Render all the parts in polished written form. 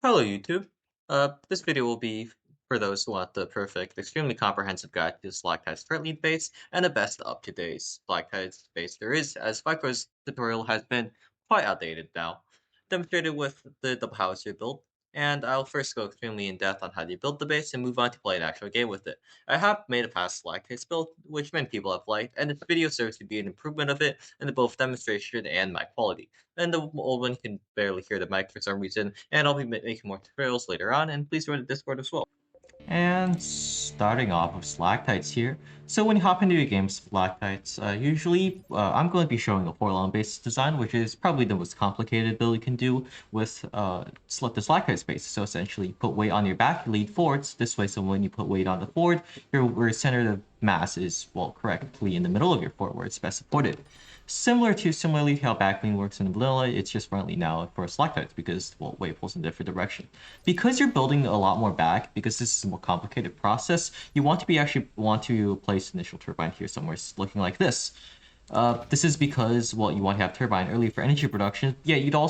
Hello YouTube. This video will be for those who want the perfect, extremely comprehensive guide to Stalactites threat lead base and the best up-to-date Stalactites base there is, as Vicor's tutorial has been quite outdated now. Demonstrated with the double Howitzer build, and I'll first go extremely in-depth on how to build the base and move on to play an actual game with it. I have made a past Stalactites build, which many people have liked, and this video serves to be an improvement of it in both demonstration and my quality. And the old one can barely hear the mic for some reason, and I'll be making more tutorials later on, and please join the Discord as well. And starting off with Stalactites here. So when you hop into your game Stalactites, usually I'm going to be showing a 4-long base design, which is probably the most complicated build you can do with the Stalactites base. So essentially, you put weight on your back, you lead forwards. This way, so when you put weight on the forward, your center of mass is, well, correctly in the middle of your forward, where it's best supported. Similarly how backlean works in vanilla, it's just friendly now for Stalactites because, well, weight pulls in a different direction. Because you're building a lot more back, because this is a more complicated process, you want to place initial turbine here somewhere looking like this. This is because, well, you want to have turbine early for energy production. Yeah, you don't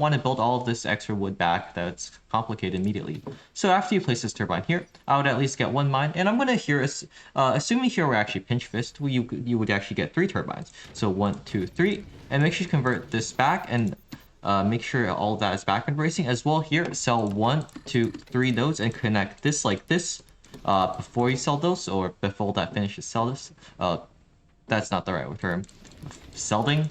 want to build all of this extra wood back that's complicated immediately. So after you place this turbine here, I would at least get one mine, and I'm going to here, assuming here we're actually pinch fist, you would actually get 3 turbines. So 1, 2, 3, and make sure you convert this back, and make sure all of that is backward bracing as well. Here, sell 1, 2, 3 nodes and connect this like this before you sell those, or before that finishes sell this. That's not the right term. Solding?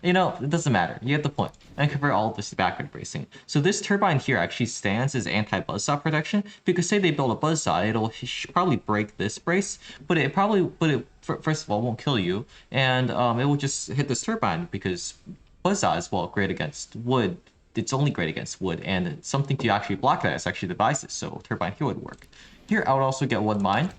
You know, it doesn't matter. You get the point. And convert all of this to backward bracing. So this turbine here actually stands as anti-buzzsaw protection, because say they build a buzzsaw, it'll probably break this brace, but first of all, won't kill you, and it will just hit this turbine, because buzzsaw is, well, great against wood. It's only great against wood, and something to actually block that is actually devices, so turbine here would work. Here, I would also get 1 mine.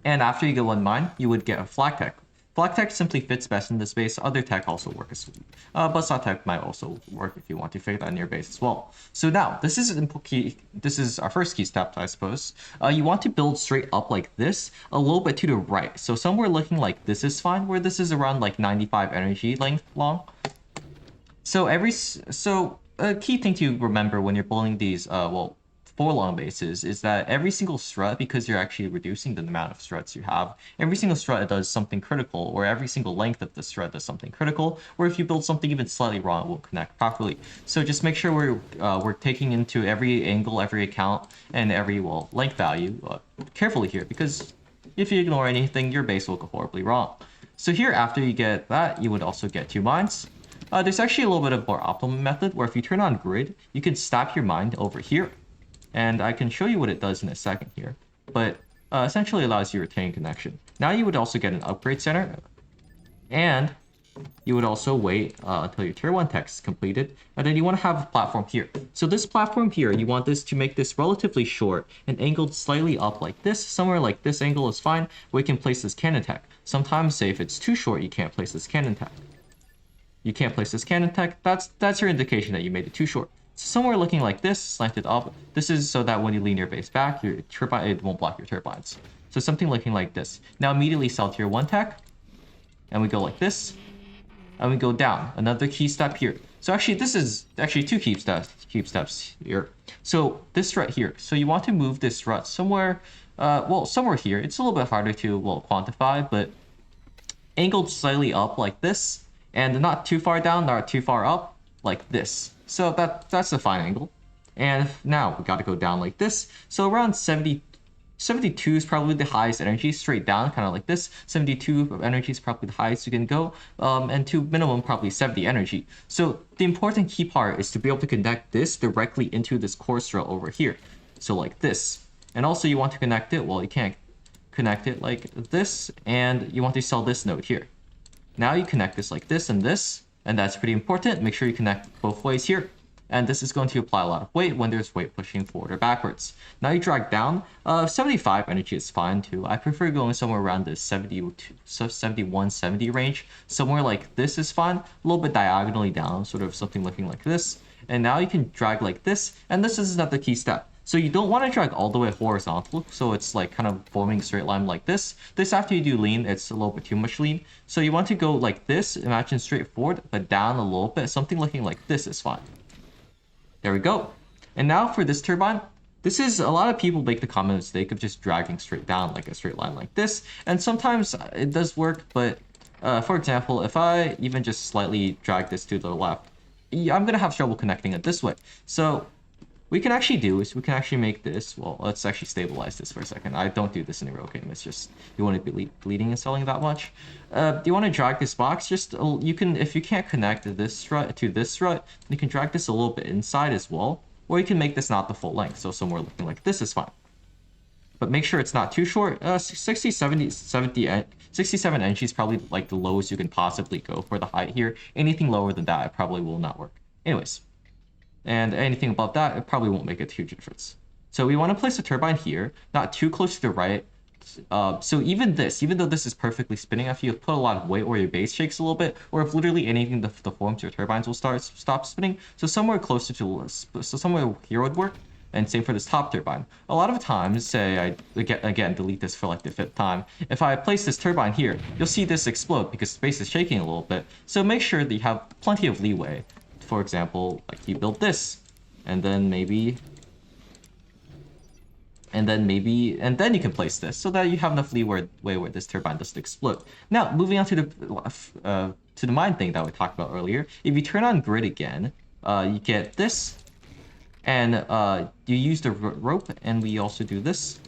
And after you get 1 mine, you would get a flag tech. Flag tech simply fits best in this base. Other tech also work as well. Buzzsaw tech might also work if you want to fit that in your base as well. So now, this is our first key step, I suppose. You want to build straight up like this, a little bit to the right. So somewhere looking like this is fine, where this is around like 95 energy length long. So a key thing to remember when you're building these, 4-long bases is that every single strut, because you're actually reducing the amount of struts you have, every single strut does something critical, or every single length of the strut does something critical, or if you build something even slightly wrong, it won't connect properly. So just make sure we're taking into every angle, every account, and every, well, length value carefully here, because if you ignore anything, your base will go horribly wrong. So here, after you get that, you would also get 2 mines. There's actually a little bit of more optimal method, where if you turn on grid, you can stop your mine over here. And I can show you what it does in a second here, but essentially allows you to retain connection. Now you would also get an upgrade center, and you would also wait until your tier 1 tech is completed, and then you want to have a platform here. So this platform here, you want this to make this relatively short and angled slightly up like this. Somewhere like this angle is fine, where you can place this cannon tech. Sometimes, say if it's too short, you can't place this cannon tech. That's your indication that you made it too short. So somewhere looking like this, slanted up. This is so that when you lean your base back, your turbine, it won't block your turbines. So something looking like this. Now immediately sell tier 1 tech, and we go like this, and we go down. Another key step here. So actually, this is actually 2 key steps here. So this strut here. So you want to move this strut somewhere, somewhere here. It's a little bit harder to, quantify, but angled slightly up like this, and not too far down, not too far up, like this. So that's a fine angle. And now we got to go down like this. So around 72 is probably the highest energy, straight down, kind of like this. 72 energy is probably the highest you can go, and to minimum probably 70 energy. So the important key part is to be able to connect this directly into this core strut over here. So like this. And also you want to connect it, well, you can't connect it like this, and you want to sell this node here. Now you connect this like this, and that's pretty important. Make sure you connect both ways here. And this is going to apply a lot of weight when there's weight pushing forward or backwards. Now you drag down. 75 energy is fine too. I prefer going somewhere around the 71, 70 range. Somewhere like this is fine. A little bit diagonally down, sort of something looking like this. And now you can drag like this. And this is another key step. So you don't want to drag all the way horizontal, so it's like kind of forming a straight line like this. This after you do lean, it's a little bit too much lean. So you want to go like this, imagine straight forward, but down a little bit. Something looking like this is fine. There we go. And now for this turbine, this is a lot of people make the common mistake of just dragging straight down like a straight line like this. And sometimes it does work, but for example, if I even just slightly drag this to the left, I'm gonna have trouble connecting it this way. So we can actually do is we can actually make this, well, let's actually stabilize this for a second. I don't do this in a real game. It's just, you want to be bleeding and selling that much. You want to drag this box, just, you can, if you can't connect this strut to this strut, you can drag this a little bit inside as well. Or you can make this not the full length, so somewhere looking like this is fine. But make sure it's not too short. 60, 70, 70, 67 inches is probably like the lowest you can possibly go for the height here. Anything lower than that, it probably will not work. Anyways. And anything above that, it probably won't make a huge difference. So we want to place a turbine here, not too close to the right. So even though this is perfectly spinning, if you put a lot of weight or your base shakes a little bit, or if literally anything deforms, your turbines will stop spinning. So somewhere closer to, so somewhere here would work. And same for this top turbine. A lot of times, say I again delete this for like the 5th time. If I place this turbine here, you'll see this explode because space is shaking a little bit. So make sure that you have plenty of leeway. For example, like you build this, and then you can place this so that you have enough leeway where this turbine doesn't explode. Now, moving on to the mine thing that we talked about earlier. If you turn on grid again, you get this, and you use the rope, and we also do this.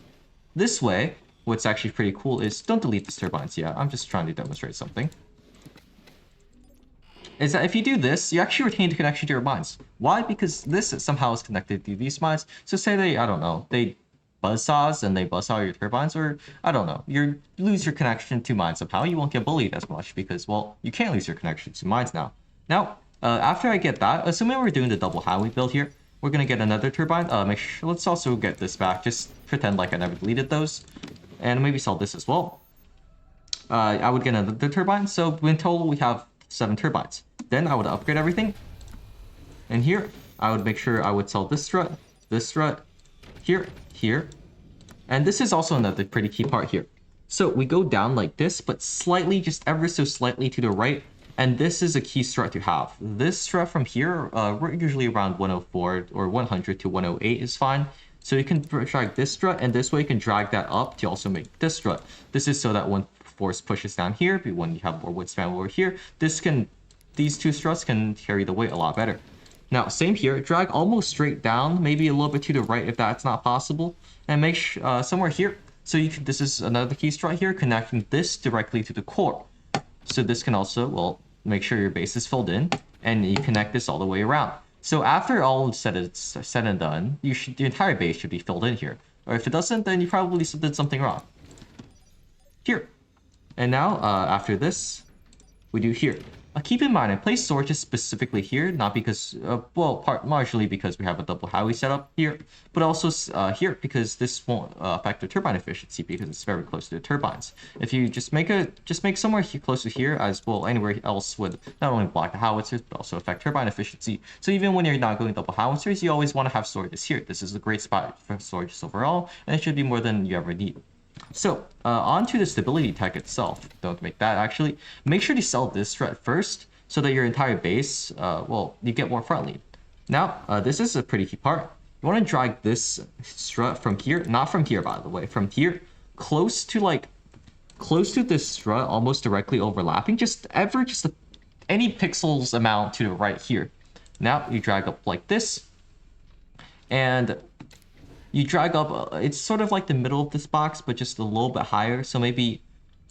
This way, what's actually pretty cool is don't delete these turbines yet. I'm just trying to demonstrate something. Is that if you do this, you actually retain the connection to your mines. Why? Because this somehow is connected to these mines. So say they, I don't know, they buzzsaws and they buzzsaw your turbines, or I don't know, you lose your connection to mines somehow. You won't get bullied as much because, well, you can't lose your connection to mines now. Now, after I get that, assuming we're doing the double Howie build here, we're gonna get another turbine. Let's also get this back. Just pretend like I never deleted those, and maybe sell this as well. I would get another turbine. So in total, we have 7 turbines. Then I would upgrade everything. And here, I would make sure I would sell this strut, here, here. And this is also another pretty key part here. So we go down like this, but slightly, just ever so slightly to the right. And this is a key strut to have. This strut from here, we're usually around 104 or 100 to 108 is fine. So you can drag this strut, and this way you can drag that up to also make this strut. This is so that when force pushes down here, but when you have more wind span over here, these 2 struts can carry the weight a lot better. Now, same here, drag almost straight down, maybe a little bit to the right if that's not possible, and make somewhere here. So this is another key strut here, connecting this directly to the core. So this can also, well, make sure your base is filled in, and you connect this all the way around. So after all is said and done, the entire base should be filled in here. Or if it doesn't, then you probably did something wrong. Here. And now, after this, we do here. Keep in mind, I place storages specifically here, not because, partially because we have a double Howie setup here, but also here because this won't affect the turbine efficiency because it's very close to the turbines. If you just make somewhere close to here, as well, anywhere else would not only block the howitzers but also affect turbine efficiency. So even when you're not going double howitzers, you always want to have storages here. This is a great spot for storages overall, and it should be more than you ever need. So, on to the stability tech itself. Don't make that, actually. Make sure to sell this strut first, so that your entire base, you get more front lead. Now, this is a pretty key part. You want to drag this strut from here, not from here, by the way, from here, close to this strut, almost directly overlapping, any pixels amount to the right here. Now, you drag up like this, and you drag up, it's sort of like the middle of this box, but just a little bit higher. So maybe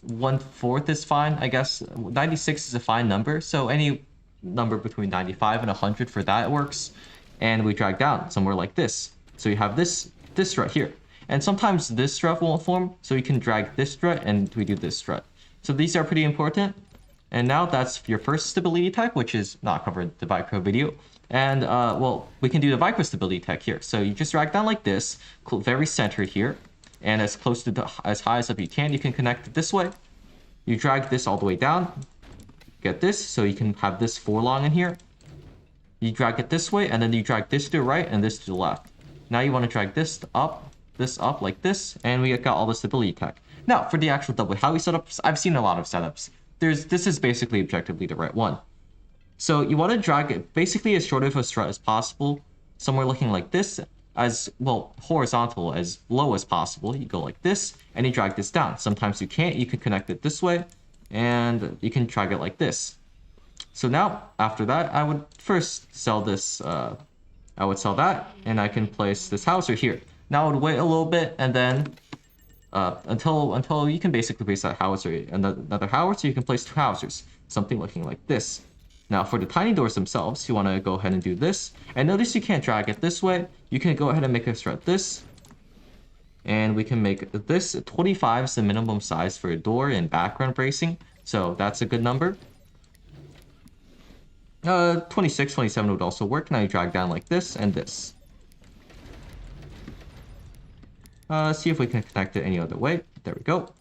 1/4 is fine, I guess. 96 is a fine number. So any number between 95 and 100 for that works. And we drag down somewhere like this. So you have this strut here. And sometimes this strut won't form. So you can drag this strut and we do this strut. So these are pretty important. And now that's your first stability tech, which is not covered in the Vicro video. And, we can do the Vicro stability tech here. So you just drag down like this, very centered here. And as close to as high as up you can connect it this way. You drag this all the way down. Get this, so you can have this 4 long in here. You drag it this way, and then you drag this to the right and this to the left. Now you want to drag this up like this, and we got all the stability tech. Now, for the actual double Howie setups, I've seen a lot of setups. This is basically objectively the right one. So you want to drag it basically as short of a strut as possible. somewhere looking like this, as well horizontal as low as possible. You go like this and you drag this down. Sometimes you can't, you can connect it this way and you can drag it like this. So now after that, I would first sell this, I would sell that and I can place this howitzer here. Now I would wait a little bit and then until you can basically place that howitzer, another howitzer, you can place 2 howitzers, something looking like this. Now for the tiny doors themselves, you want to go ahead and do this. And notice you can't drag it this way. You can go ahead and make a strut this. And we can make this 25 is the minimum size for a door in background bracing. So that's a good number. 26, 27 would also work. Now you drag down like this and this. See if we can connect it any other way. There we go.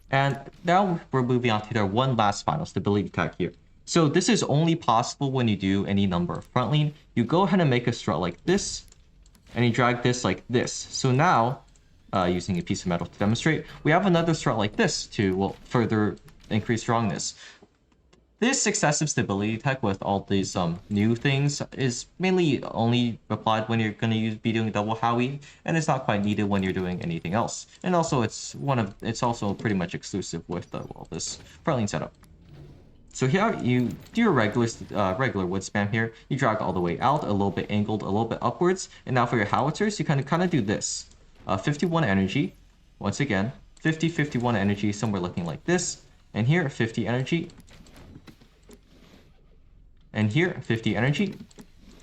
And now we're moving on to their one last final stability tech here. So this is only possible when you do any number of front lean. You go ahead and make a strut like this, and you drag this like this. So now, using a piece of metal to demonstrate, we have another strut like this to, well, further increase strongness. This excessive stability tech with all these new things is mainly only applied when you're going to be doing double Howie, and it's not quite needed when you're doing anything else. And also, it's also pretty much exclusive with this front lean setup. So here you do your regular wood spam here. You drag all the way out, a little bit angled, a little bit upwards. And now for your howitzers, you kind of do this. 51 energy, once again, 50, 51 energy, somewhere looking like this. And here, 50 energy. And here, 50 energy.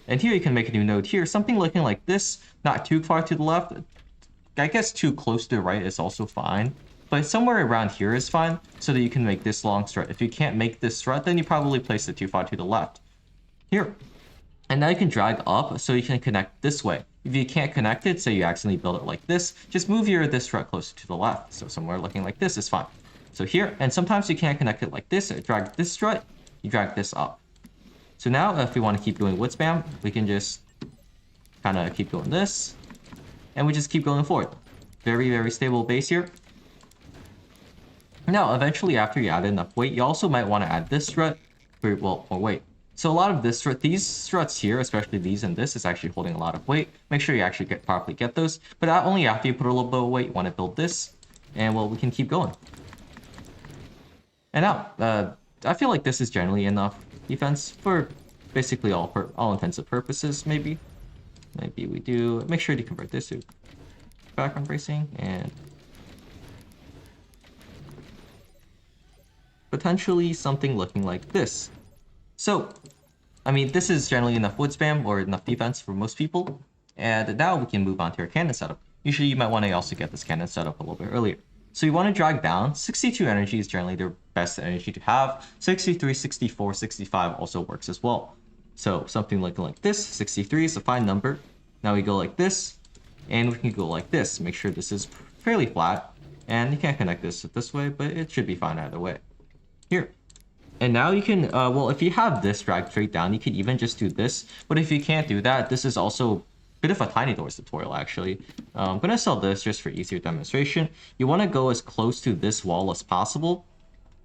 And here you can make a new node here, something looking like this, not too far to the left. I guess too close to the right is also fine. But somewhere around here is fine, so that you can make this long strut. If you can't make this strut, then you probably place it too far to the left. Here. And now you can drag up so you can connect this way. If you can't connect it, say you accidentally build it like this, just move this strut closer to the left. So somewhere looking like this is fine. So here, and sometimes you can't connect it like this, drag this strut, you drag this up. So now if we want to keep doing wood spam, we can just kind of keep doing this, and we just keep going forward. Very, very stable base here. Now, eventually, after you add enough weight, you also might want to add this strut. Well, or wait. So a lot of this strut, these struts here, especially these and this, is actually holding a lot of weight. Make sure you actually properly get those. But only after you put a little bit of weight, you want to build this. And, well, we can keep going. And now, I feel like this is generally enough defense for basically all intents and purposes, maybe. Maybe we do. Make sure to convert this to background bracing and potentially something looking like this. So, I mean, this is generally enough wood spam or enough defense for most people. And now we can move on to our cannon setup. Usually you might want to also get this cannon set up a little bit earlier. So you want to drag down. 62 energy is generally the best energy to have. 63, 64, 65 also works as well. So something looking like this. 63 is a fine number. Now we go like this. And we can go like this. Make sure this is fairly flat. And you can't connect this way, but it should be fine either way. Here. And now you can, well, if you have this drag straight down, you could even just do this. But if you can't do that, this is also a bit of a tiny doors tutorial, actually. I'm going to sell this just for easier demonstration. You want to go as close to this wall as possible.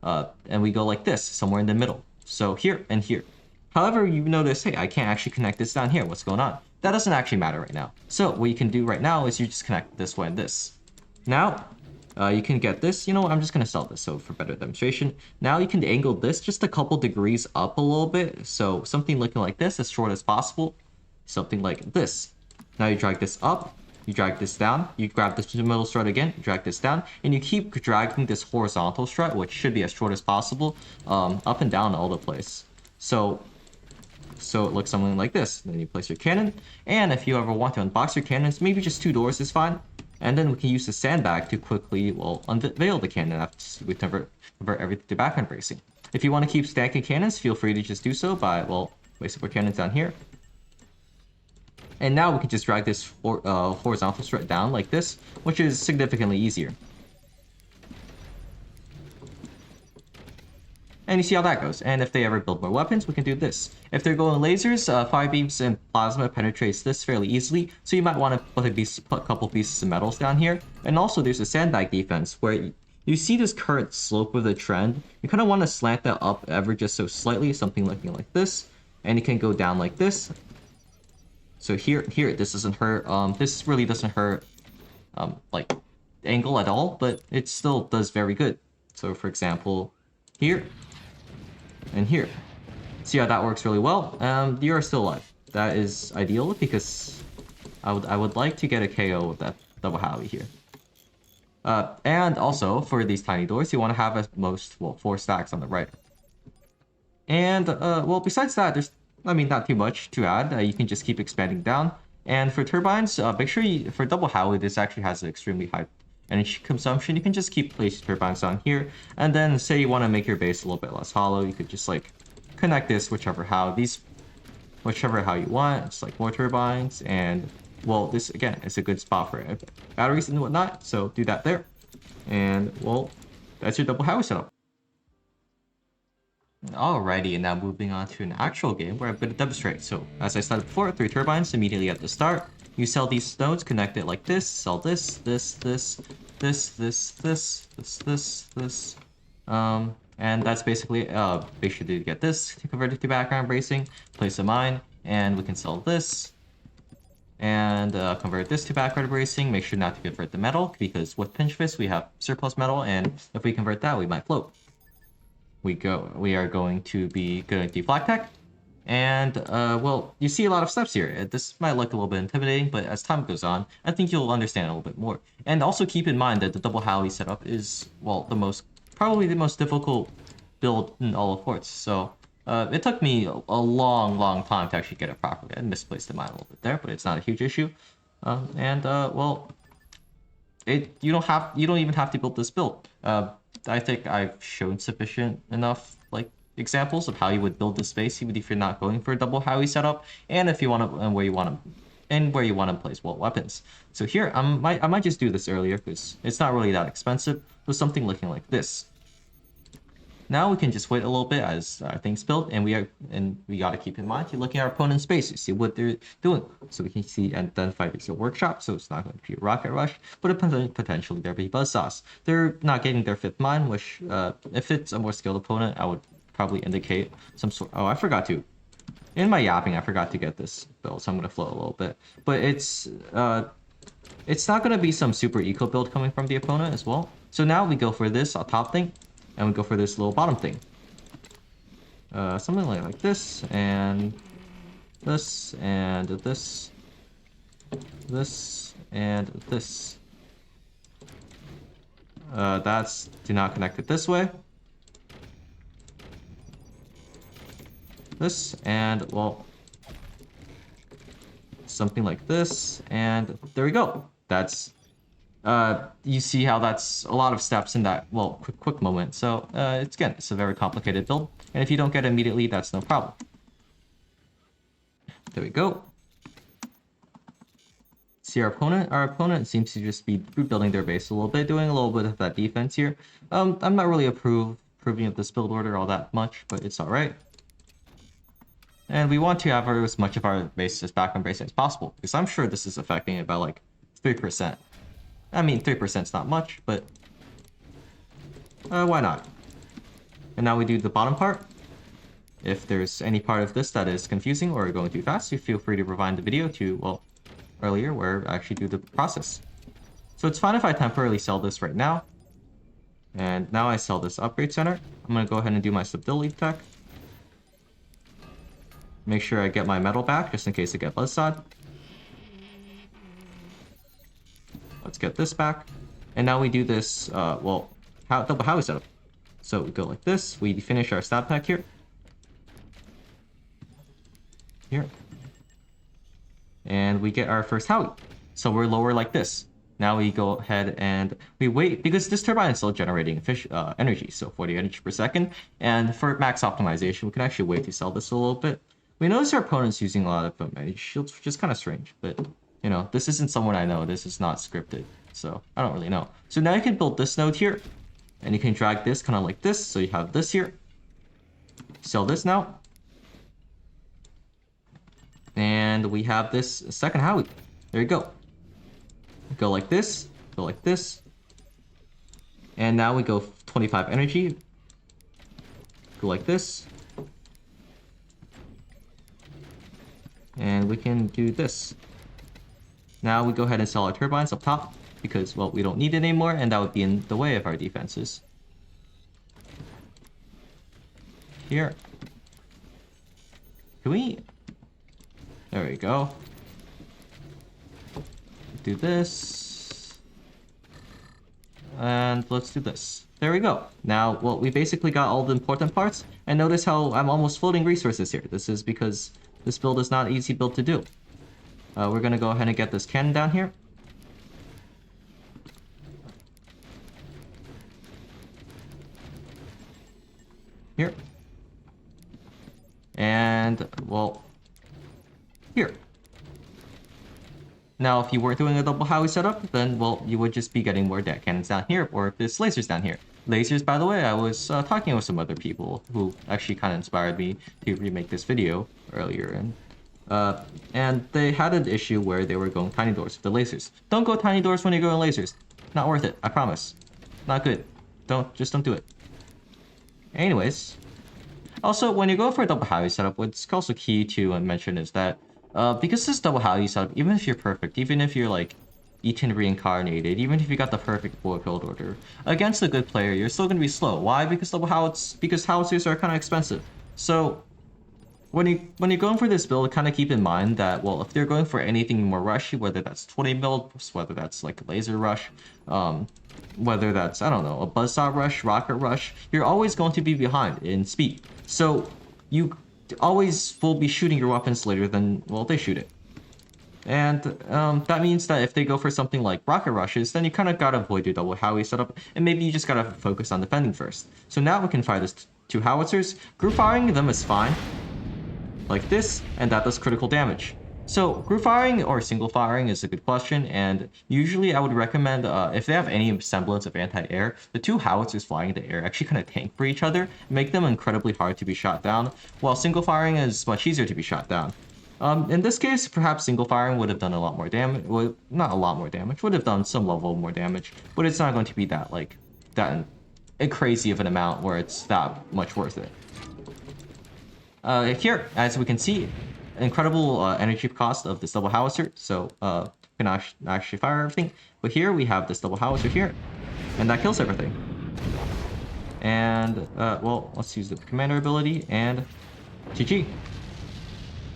And we go like this, somewhere in the middle. So here and here. However, you notice, hey, I can't actually connect this down here. What's going on? That doesn't actually matter right now. So what you can do right now is you just connect this way and this. Now, you can get this. You know what? I'm just going to sell this so for better demonstration. Now you can angle this just a couple degrees up a little bit. So something looking like this, as short as possible. Something like this. Now you drag this up. You drag this down. You grab this middle strut again. Drag this down. And you keep dragging this horizontal strut, which should be as short as possible, up and down all the place. So it looks something like this. Then you place your cannon. And if you ever want to unbox your cannons, maybe just 2 doors is fine. And then we can use the sandbag to quickly, well, unveil the cannon after we convert everything to background bracing. If you want to keep stacking cannons, feel free to just do so by, well, placing our cannons down here. And now we can just drag this horizontal strut down like this, which is significantly easier. And you see how that goes. And if they ever build more weapons, we can do this. If they're going lasers, fire beams and plasma penetrates this fairly easily. So you might want to put a couple pieces of metals down here. And also there's a sandbag defense where you see this current slope of the trend. You kind of want to slant that up ever just so slightly, something looking like this. And you can go down like this. So here, this doesn't hurt. This really doesn't hurt, like, angle at all, but it still does very good. So for example, here and here. See how that works really well? You are still alive. That is ideal because I would like to get a KO with that double Howie here. And also for these tiny doors, you want to have at most, well, 4 stacks on the right. And well, besides that, there's, I mean, not too much to add. You can just keep expanding down. And for turbines, make sure you, for double Howie, this actually has an extremely high energy consumption. You can just keep placing turbines down here. And then say you want to make your base a little bit less hollow, you could just like connect this whichever how you want. It's like more turbines, and well, this again is a good spot for batteries and whatnot. So do that there. And well, that's your double Howie setup. Alrighty, and now moving on to an actual game where I'm going to demonstrate. So, as I said before, 3 turbines immediately at the start. You sell these nodes, connect it like this, sell this, this. And that's basically, basically to get this to convert it to background bracing, place a mine, and we can sell this, and convert this to background bracing. Make sure not to convert the metal, because with pinch fist we have surplus metal, and if we convert that, we might float. We are going to be going to flag tech, and well, you see a lot of steps here. This might look a little bit intimidating, but as time goes on, I think you'll understand a little bit more. And also keep in mind that the double Howie setup is, well, probably the most difficult build in all of Forts. So it took me a long time to actually get it properly. I misplaced the mine a little bit there, but it's not a huge issue. Well, you don't even have to build this build. I think I've shown sufficient enough like examples of how you would build this space, even if you're not going for a double Howie setup, and if you want to, and where you want to place what weapons. So here I might just do this earlier because it's not really that expensive. With something looking like this. Now we can just wait a little bit as things build, and we gotta keep in mind you're looking at our opponent's spaces, see what they're doing, so we can see and identify there's a workshop, so it's not going to be a rocket rush, but potentially there'll be buzzsaws. They're not getting their 5th mine, which if it's a more skilled opponent, I would probably indicate some sort. Oh, I forgot to. In my yapping, I forgot to get this build, so I'm gonna float a little bit, but it's not gonna be some super eco build coming from the opponent as well. So now we go for this top thing. And we go for this little bottom thing. Something like this, and this, and this, this, and this. That's, do not connect it this way. This, and well, something like this, and there we go. That's you see how that's a lot of steps in that, well, quick moment. So it's a very complicated build, and if you don't get it immediately, that's no problem. There we go. See our opponent seems to just be building their base a little bit, doing a little bit of that defense here. I'm not really approving of this build order all that much, but it's all right. And we want to have as much of our base as background base as possible, because I'm sure this is affecting it by like 3%. I mean, 3% is not much, but why not? And now we do the bottom part. If there's any part of this that is confusing or going too fast, you feel free to rewind the video to, well, earlier where I actually do the process. So it's fine if I temporarily sell this right now. And now I sell this upgrade center. I'm going to go ahead and do my stability tech. Make sure I get my metal back just in case I get buzzsawed. Let's get this back. And now we do this, well, double Howie setup. So we go like this. We finish our stab pack here. And we get our first Howie. So we're lower like this. Now we go ahead and we wait, because this turbine is still generating energy, so 40 energy per second. And for max optimization, we can actually wait to sell this a little bit. We notice our opponent's using a lot of energy shields, which is kind of strange, but you know, this isn't someone I know. This is not scripted, so I don't really know. So now you can build this node here, and you can drag this kind of like this. So you have this here. Sell this now. And we have this second Howie. There you go. Go like this, go like this. And now we go 25 energy. Go like this. And we can do this. Now we go ahead and sell our turbines up top because, well, we don't need it anymore, and that would be in the way of our defenses. Here. Can we... There we go. Do this. And let's do this. There we go. Now, well, we basically got all the important parts, and notice how I'm almost floating resources here. This is because this build is not an easy build to do. We're gonna go ahead and get this cannon down here. Here. And, well, here. Now, if you weren't doing a double Howie setup, then, well, you would just be getting more deck cannons down here, or this lasers down here. Lasers, by the way, I was talking with some other people who actually kind of inspired me to remake this video earlier, and they had an issue where they were going tiny doors with the lasers. Don't go tiny doors when you're going lasers. Not worth it, I promise. Not good. Just don't do it. Anyways, also, when you go for a double Howie setup, what's also key to mention is that because this double Howie setup, even if you're perfect, even if you're like Eaton reincarnated, even if you got the perfect build order, against a good player, you're still going to be slow. Why? Because howitzers are kind of expensive. So when you're going for this build, kind of keep in mind that, well, if they're going for anything more rushy, whether that's 20 mil, whether that's like a laser rush, whether that's, I don't know, a buzzsaw rush, rocket rush, you're always going to be behind in speed. So you always will be shooting your weapons later than, well, they shoot it. And that means that if they go for something like rocket rushes, then you kind of gotta avoid your double Howie setup, and maybe you just gotta focus on defending first. So now we can fire this two howitzers. Group firing them is fine, like this, and that does critical damage. So group firing or single firing is a good question, and usually I would recommend, if they have any semblance of anti-air, the two howitzers flying in the air actually kind of tank for each other, make them incredibly hard to be shot down, while single firing is much easier to be shot down. In this case, perhaps single firing would have done a lot more damage, well, not a lot more damage, would have done some level more damage, but it's not going to be that, like, that crazy of an amount where it's that much worth it. Here, as we can see, incredible energy cost of this double howitzer, so you can actually fire everything. But here we have this double howitzer here, and that kills everything. And, well, let's use the commander ability, and GG.